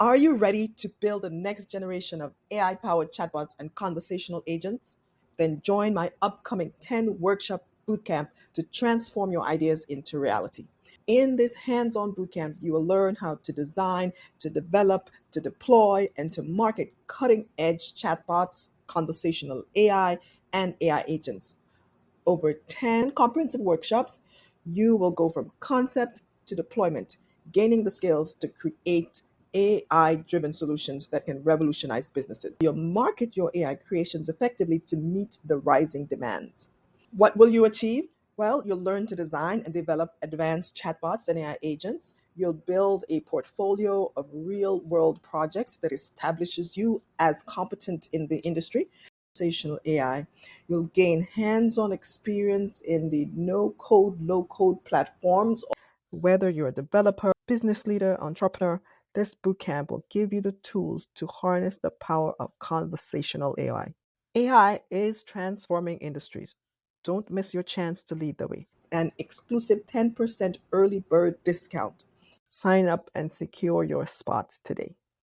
Are you ready to build the next generation of AI powered chatbots and conversational agents? Then join my upcoming 10 workshop bootcamp to transform your ideas into reality. In this hands on bootcamp, you will learn how to design, to develop, to deploy, and to market cutting edge chatbots, conversational AI, and AI agents. Over 10 comprehensive workshops, you will go from concept to deployment, gaining the skills to create AI driven solutions that can revolutionize businesses. You'll market your AI creations effectively to meet the rising demands. What will you achieve? Well, you'll learn to design and develop advanced chatbots and AI agents. You'll build a portfolio of real world projects that establishes you as competent in the industry. Conversational AI. You'll gain hands on experience in the no code, low code platforms. Whether you're a developer, business leader, entrepreneur, this bootcamp will give you the tools to harness the power of conversational AI. AI is transforming industries. Don't miss your chance to lead the way. An exclusive 10% early bird discount. Sign up and secure your spot today.